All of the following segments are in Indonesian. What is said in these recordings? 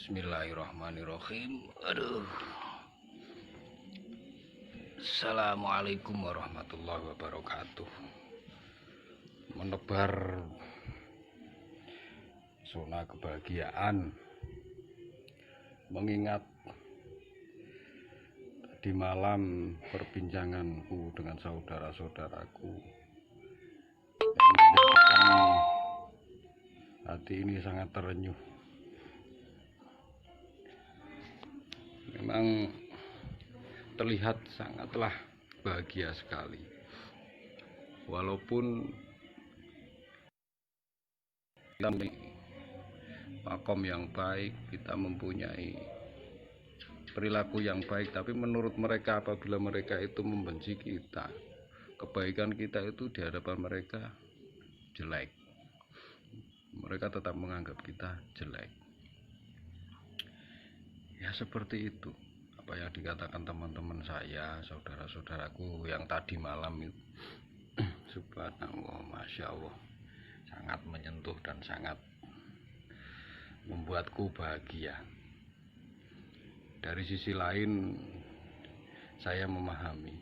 Bismillahirrahmanirrahim. Assalamualaikum warahmatullahi wabarakatuh. Menebar zona kebahagiaan, mengingat tadi malam perbincanganku dengan saudara-saudaraku yang menjadikan hati ini sangat terenyuh. Memang terlihat sangatlah bahagia sekali, walaupun kita mempunyai makom yang baik, kita mempunyai perilaku yang baik, tapi menurut mereka apabila mereka itu membenci kita, kebaikan kita itu di hadapan mereka jelek, mereka tetap menganggap kita jelek. Ya seperti itu apa yang dikatakan teman-teman saya, saudara-saudaraku yang tadi malam itu. Subhanallah, Masya Allah, sangat menyentuh dan sangat membuatku bahagia. Dari sisi lain saya memahami,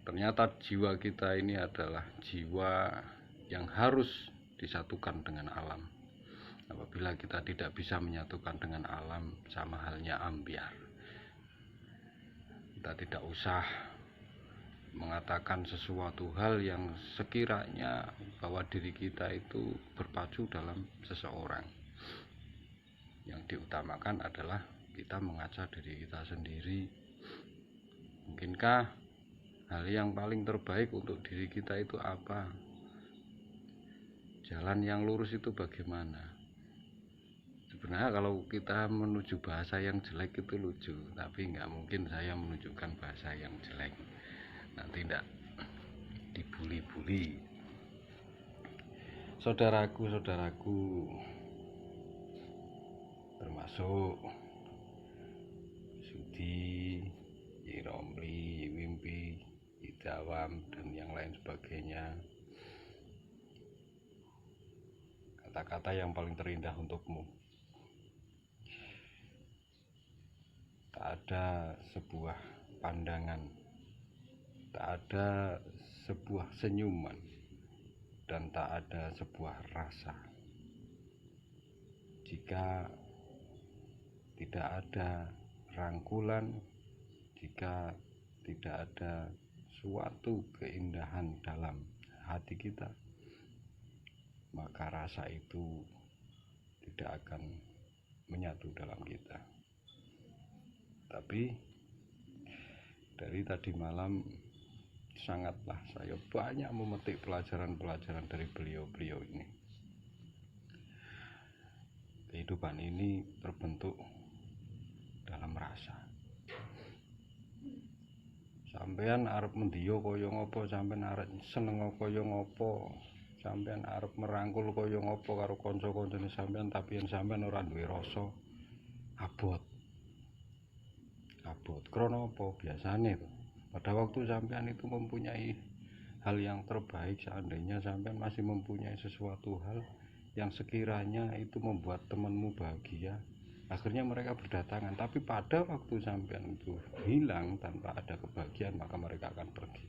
ternyata jiwa kita ini adalah jiwa yang harus disatukan dengan alam. Apabila kita tidak bisa menyatukan dengan alam, sama halnya ambyar. Kita tidak usah mengatakan sesuatu hal yang sekiranya bahwa diri kita itu berpacu dalam seseorang. Yang diutamakan adalah kita mengaca diri kita sendiri. Mungkinkah hal yang paling terbaik untuk diri kita itu apa? Jalan yang lurus itu bagaimana? Sebenarnya kalau kita menuju bahasa yang jelek itu lucu, tapi nggak mungkin saya menunjukkan bahasa yang jelek, nanti tidak dibuli-buli. Saudaraku termasuk Sudi, Romli, Mimpi, Idawam, dan yang lain sebagainya. Kata-kata yang paling terindah untukmu. Tak ada sebuah pandangan, tak ada sebuah senyuman, dan tak ada sebuah rasa jika tidak ada rangkulan, jika tidak ada suatu keindahan dalam hati kita, maka rasa itu tidak akan menyatu dalam kita. Tapi dari tadi malam sangatlah saya banyak memetik pelajaran-pelajaran dari beliau-beliau ini. Kehidupan ini terbentuk dalam rasa. Sampean arep mendiyo kaya ngopo, sampean arep seneng kaya ngopo, sampean arep merangkul kaya ngopo karo kanca-kancane sampean, tapi yen sampean ora duwe rasa, abot. Krana apa? Biasane pada waktu sampean itu mempunyai hal yang terbaik, seandainya sampean masih mempunyai sesuatu hal yang sekiranya itu membuat temanmu bahagia, akhirnya mereka berdatangan. Tapi pada waktu sampean itu hilang tanpa ada kebahagiaan, maka mereka akan pergi.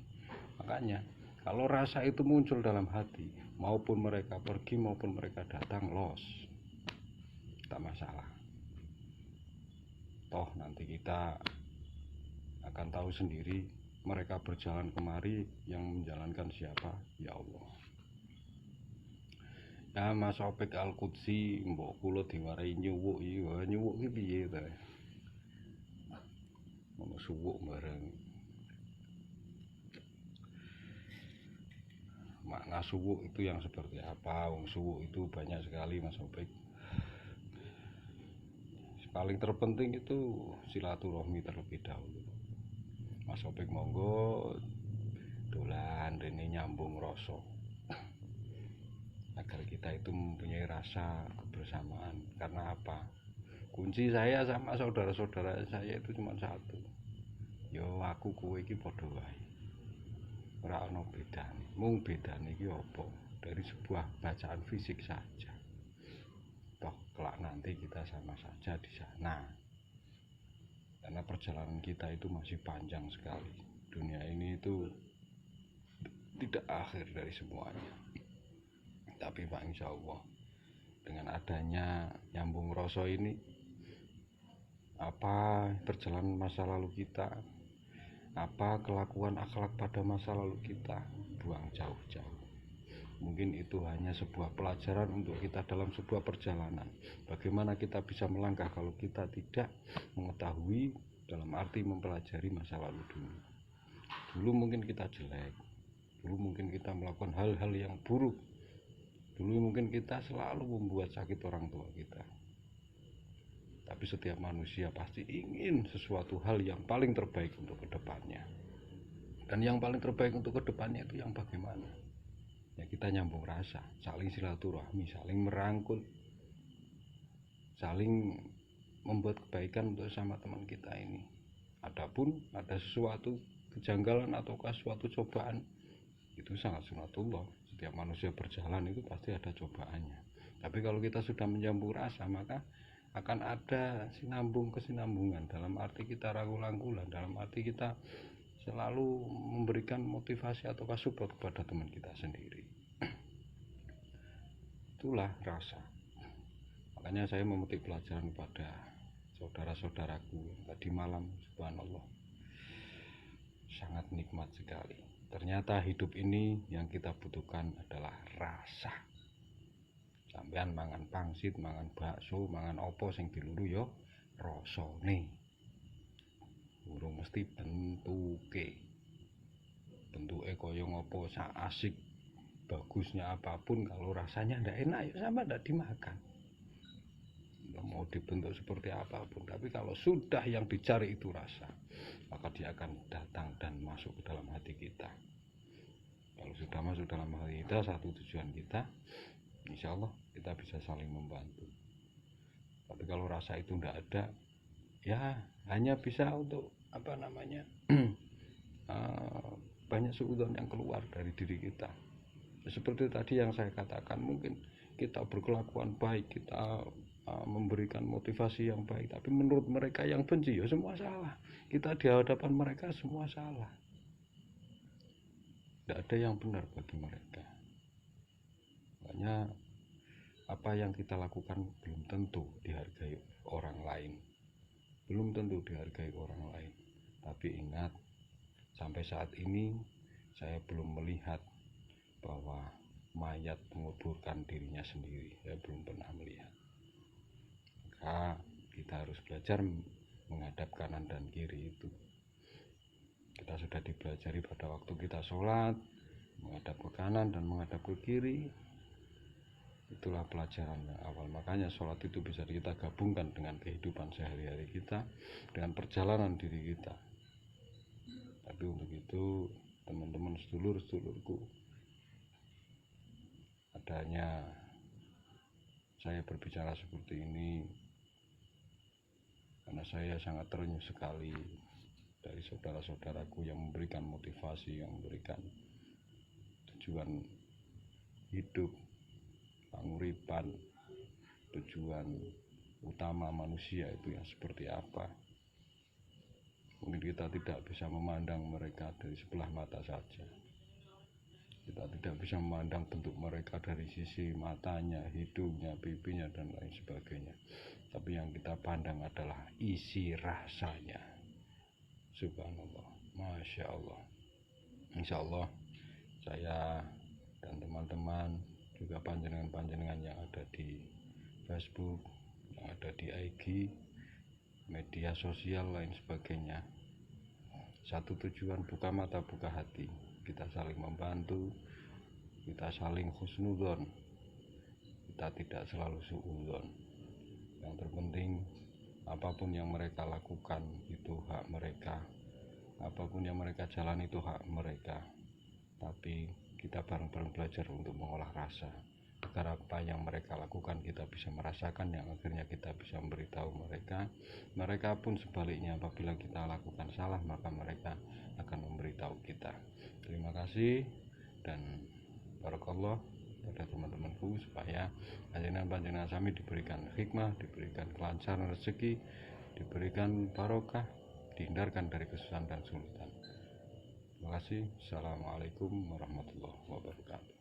Makanya kalau rasa itu muncul dalam hati, maupun mereka pergi maupun mereka datang, los, tak masalah. Toh nanti kita akan tahu sendiri mereka berjalan kemari, yang menjalankan siapa? Ya Allah. Ya Mas Opik Al-Qudsi mbok kula diwarai nyuwuk iki, nyuwuk iki piye ta? Ono suwuk bareng. Makna suwuk itu yang seperti apa? Wong suwuk itu banyak sekali Mas Opik. Paling terpenting itu silaturahmi terlebih dahulu. Mas Opik monggo dolan rene nyambung rasa, agar kita itu mempunyai rasa kebersamaan. Karena apa? Kunci saya sama saudara-saudara saya itu cuma satu. Yo aku kowe iki padha wae. Ora ana bedane. Mung bedane iki apa? Dari sebuah bacaan fisik saja. toh kelak nanti kita sama saja di sana, karena perjalanan kita itu masih panjang sekali. Dunia ini itu tidak akhir dari semuanya. Tapi Pak, insya Allah dengan adanya nyambung rasa ini, apa perjalanan masa lalu kita, apa kelakuan akhlak pada masa lalu kita, buang jauh-jauh. Mungkin itu hanya sebuah pelajaran untuk kita dalam sebuah perjalanan. Bagaimana kita bisa melangkah kalau kita tidak mengetahui, dalam arti mempelajari masa lalu dulu. Dulu mungkin kita jelek, dulu mungkin kita melakukan hal-hal yang buruk, dulu mungkin kita selalu membuat sakit orang tua kita. Tapi setiap manusia pasti ingin sesuatu hal yang paling terbaik untuk kedepannya. Dan yang paling terbaik untuk kedepannya itu yang bagaimana? Ya kita nyambung rasa, saling silaturahmi, saling merangkul, saling membuat kebaikan untuk sama teman kita ini. Adapun ada sesuatu kejanggalan ataukah suatu cobaan, itu sangat sunatullah. Setiap manusia berjalan itu pasti ada cobaannya. Tapi kalau kita sudah menyambung rasa, maka akan ada kesinambungan, dalam arti kita rangkul-rangkulan, dalam arti kita selalu memberikan motivasi atau support kepada teman kita sendiri. Itulah rasa. Makanya saya memetik pelajaran kepada saudara-saudaraku tadi malam. Subhanallah, sangat nikmat sekali. Ternyata hidup ini yang kita butuhkan adalah rasa. Sampean mangan pangsit, mangan bakso, mangan opo sing diluru yo rasane. Urung mesti bentuke kaya ngopo, sak asik bagusnya apapun, kalau rasanya ndak enak ya sama ndak dimakan. Mau dibentuk seperti apapun, tapi kalau sudah yang dicari itu rasa, maka dia akan datang dan masuk ke dalam hati kita. Kalau sudah masuk dalam hati kita, satu tujuan kita, insya Allah kita bisa saling membantu. Tapi kalau rasa itu ndak ada, ya hanya bisa untuk banyak suudzon yang keluar dari diri kita. Seperti tadi yang saya katakan, mungkin kita berkelakuan baik, kita memberikan motivasi yang baik, tapi menurut mereka yang benci, ya semua salah. Kita di hadapan mereka semua salah. Tidak ada yang benar bagi mereka. Makanya apa yang kita lakukan belum tentu dihargai orang lain. Belum tentu dihargai orang lain. Tapi ingat, sampai saat ini saya belum melihat bahwa mayat menguburkan dirinya sendiri. Saya belum pernah melihat. Maka kita harus belajar menghadap kanan dan kiri itu. Kita sudah dipelajari pada waktu kita sholat, menghadap ke kanan dan menghadap ke kiri. Itulah pelajaran yang awal. Makanya sholat itu bisa kita gabungkan dengan kehidupan sehari-hari kita, dengan perjalanan diri kita. Tapi untuk itu, teman-teman sedulur-sedulurku, adanya saya berbicara seperti ini karena saya sangat terenyuh sekali dari saudara-saudaraku yang memberikan motivasi, yang memberikan tujuan hidup, penguripan, tujuan utama manusia itu yang seperti apa. Mungkin kita tidak bisa memandang mereka dari sebelah mata saja. Kita tidak bisa memandang bentuk mereka dari sisi matanya, hidungnya, pipinya, dan lain sebagainya. Tapi yang kita pandang adalah isi rasanya. Subhanallah, Masya Allah. Insya Allah saya dan teman-teman, juga panjenengan-panjenengan yang ada di Facebook, yang ada di IG, media sosial lain sebagainya, satu tujuan, buka mata buka hati. Kita saling membantu, kita saling husnudzon, kita tidak selalu suudzon. Yang terpenting, apapun yang mereka lakukan itu hak mereka, apapun yang mereka jalan itu hak mereka. Tapi kita bareng-bareng belajar untuk mengolah rasa, agar apa yang mereka lakukan kita bisa merasakan, yang akhirnya kita bisa memberitahu mereka. Mereka pun sebaliknya, apabila kita lakukan salah, maka mereka akan memberitahu kita. Terima kasih dan barakallah pada teman-teman niku supaya panjenengan sami diberikan hikmah, diberikan kelancaran rezeki, diberikan barokah, dihindarkan dari kesusahan dan kesulitan. Terima kasih. Assalamualaikum warahmatullahi wabarakatuh.